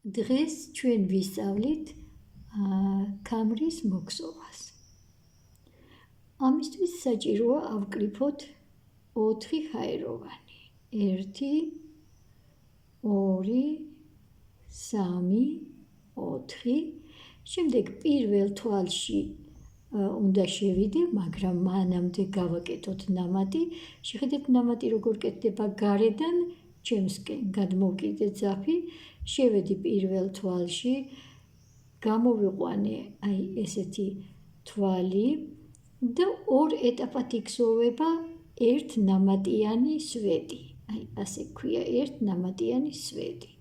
დღეს ჩვენ ვისწავლით ქამრის მოქსოვას. ამისთვის საჭიროა ავკრიფოთ 4 ხაეროვანი. 1, 2, 3, 4. შემდეგ პირველ თვალში უნდა შევიდე, მაგრამ მანამდე გავაკეთოთ ნამატი. შეხედეთ ნამატი როგორ კეთდება გარედან, ჩემსკენ გადმოვკიდე ძაფი. შევედი პირველ თვალში, გამოვიყვანე ესეთი თვალი და 2 ეტაპად იქსოვება ერთ ნამატიანი სვეტი. ასე ქვია ერთ ნამატიანი სვეტი.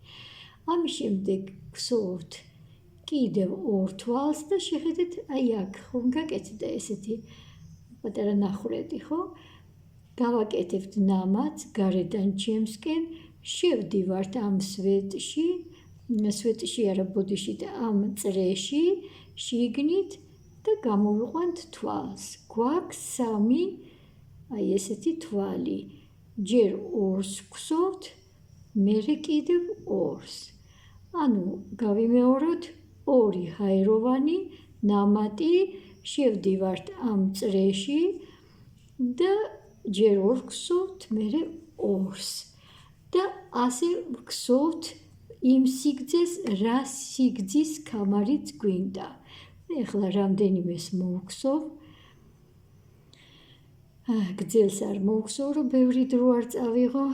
ამის შემდეგ ვქსოვთ კიდევ 2 თვალს და შეხედეთ აქ ხომ გაკეთდა ესეთი პატარა ნახრედი, ხო? გავაკეთებთ ნამატს გარედან ჩემსკენ, შევდივართ ამ სვეტში არა ბოდიში და ამ წრეში შიგნით და გამოვიყვანთ თვალს. გვაქვს 3 ესეთი თვალი. ჯერ 2-ს ვქსოვთ, მერე კიდევ 2-ს. ანუ გავიმეოროთ 2 ხაეროვანი ნამატი, შევდივართ ამ წრეში და ჯერ 2 ვქსოვთ, მერე 2-ს. და ასე ვქსოვთ იმ სიგრძეს, რა სიგრძის ქამარიც გვინდა. ეხლა რამდენიმეს მოვქსოვ. გძელს არ მოვქსოვ, რომ ბევრი დრო არ წავიღო.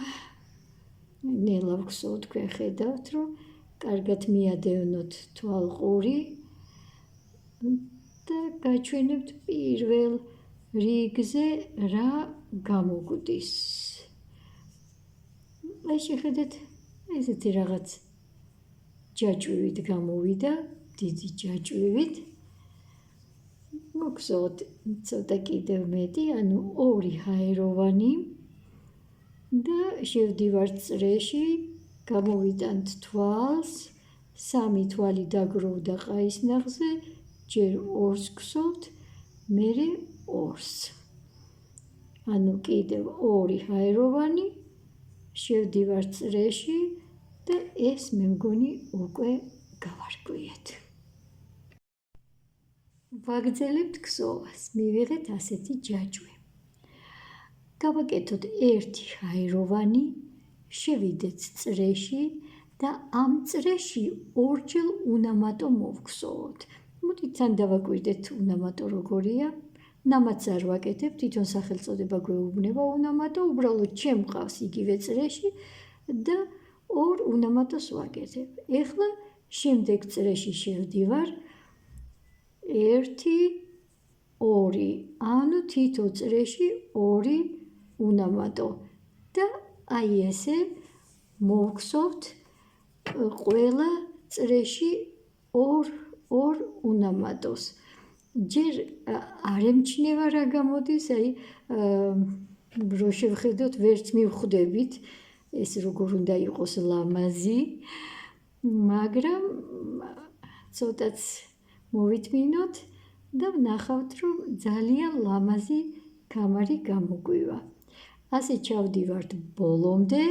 ნელა ვქსოვ, თქვენ ხედავთ, რომ კარგად მიადევნოთ თვალყური და გაჩვენებთ პირველ რიგზე რა გამოგვდის. შეხედეთ, ესეთი რაღაც ჯაჭვივით გამოვიდა, დიდი ჯაჭვივით. მოგხსოვთ ცოტა კიდევ მეტი, ანუ 2 ხაეროვანი და შევდივართ წრეში, გამოვიტანთ თვალს, 3 თვალი დაგროვდა ყაის ნახზე, ჯერ 2-ს ვქსოვთ, მერე 2-ს. ანუ კიდევ 2 ხაეროვანი, შევდივართ წრეში და ეს მე მგონი უკვე გავარკვიეთ. ვაგრძელებთ ქსოვას, მივიღეთ ასეთი ჯაჭვი. გავაკეთოთ 1 ხაეროვანი, შევიდეთ წრეში და ამ წრეში 2-ჯერ უნამატო მოვქსოვოთ. მოდით თან დავაკვირდეთ უნამატო როგორია. ნამატს არ ვაკეთებ, თვითონ სახელწოდება გვეუბნება უნამატო, უბრალოდ ჩემ მყავს იგივე წრეში და 2 უნამატოს ვაკეთებ. ეხლა შემდეგ წრეში შევდივარ 1, 2, ანუ თითო წრეში 2 უნამატო და ესე მოვქსოვთ ყველა წრეში 2 უნამატოს. ჯერ არ ემჩნევა რა გამოდის, რო შევხედოთ, ვერც მივხვდებით ეს როგორ უნდა იყოს ლამაზი, მაგრამ ცოტაც მოვითმინოთ და ვნახავთ, რომ ძალიან ლამაზი ქამარი გამოგვივა. ასე ჩავდივართ ბოლომდე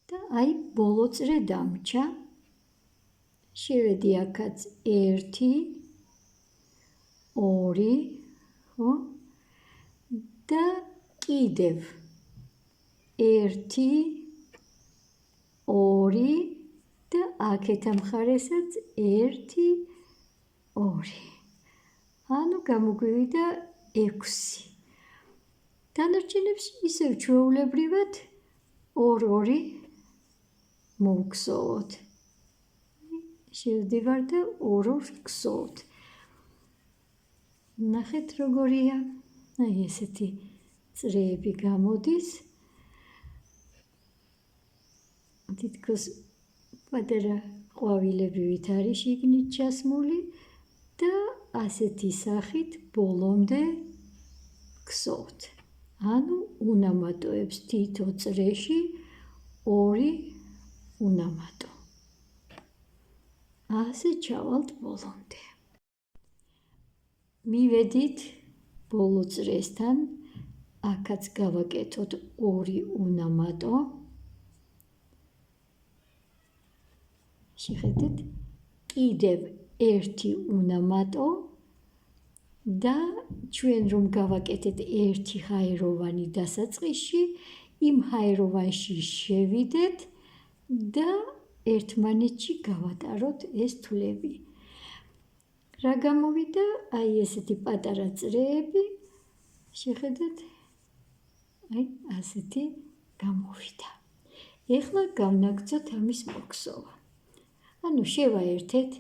და ბოლო წრე დამრჩა. შევედი აქაც 1, 2, ხო? და კიდევ 1, 2 და აქეთ ამ მხარესაც 1, 2. ანუ გამოგვივიდა 6. დანარჩენებს ისევ ჩვეულებრივად 2-2 მოვქსოვოთ. შევდივარ და 2-2 ვქსოვთ. ნახეთ როგორია. ესეთი წრეები გამოდის. თითქოს პატარა ყვავილებივით არის შიგნით ჩასმული და ასეთი სახით ბოლომდე ვქსოვთ. ანუ უნამატოებს თითო წრეში 2 უნამატო. ასე ჩავალთ ბოლომდე. მივედით ბოლო წრესთან, აქაც გავაკეთოთ 2 უნამატო შეხედეთ, კიდევ ერთი უნდა მატო და ჩვენ რომ გავაკეთეთ ერთი ჰაეროვანი დასაწყისში, იმ ჰაეროვანში შევიდეთ და ერთმანეთში გავატაროთ ეს თვლები. რა გამოვიდა? აი ესეთი პატარა წრეები, შეხედეთ, აი ასეთი გამოვიდა. ეხლა გავნაგრძოთ ამის მოქსოვა. ანუ შევაერთეთ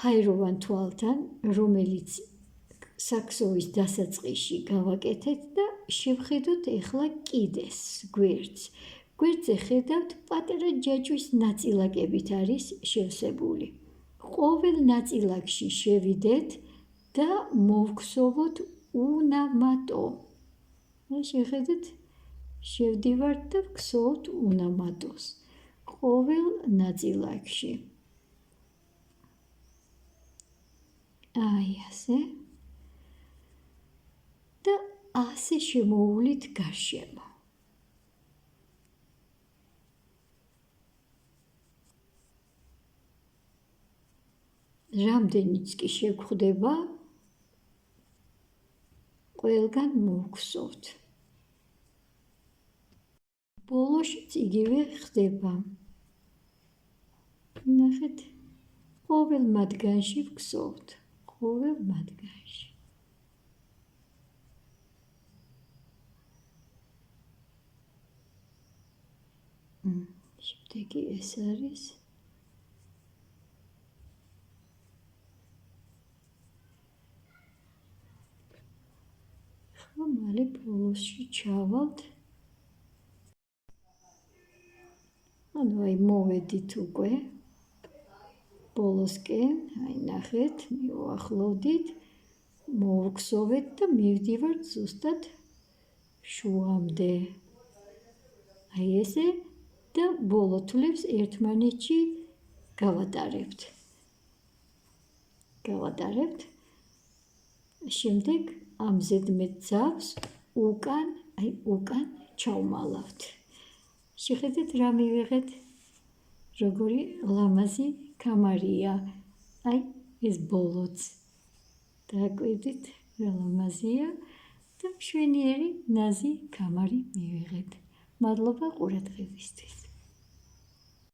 ჰაეროვან თვალთან, რომელიც საქსოვის დასაწყისში გავაკეთეთ და შევხედოთ ეხლა კიდეს გვერდს. გვერდზე ხედავთ პატარა ჯაჭვის ნაწილაკებით არის შევსებული. ყოველ ნაწილაკში შევიდეთ და მოვგსოვოთ უნამატო. შეხედეთ, შევდივართ და ვგსოვთ უნამატოს. ყოველ ნაწილაკში. აი ასე. და ასე შემოუვლით გარშემო. რამდენიც კი შეგხვდება, ყველგან მოვგსოვთ. ბოლოშიც იგივე ხდება. ნახეთ, ყოველ მათგანში ვგსოვთ. ყოველ მათგანში. შემდეგი ეს არის. ხო, მალე ბოლოსში ჩავალთ. ანუ აი მოვედით უკვე ბოლოსკენ, აი ნახეთ, მივუახლოვდით, მოვგსოვეთ და მივდივართ ზუსტად შუამდე. აი ესე და ბოლო თვლებს ერთმანეთში გავატარებთ. შემდეგ ამ ზედმეტ ძავს უკან ჩავმალავთ. შეხედეთ, რა მივიღეთ, როგორი ლამაზი კამარია. აი ეს ბოლოც დააკვირდით, რა ლამაზია და მშვენიერი ნაზი კამარი მივიღეთ. მადლობა ყურადღებისთვის.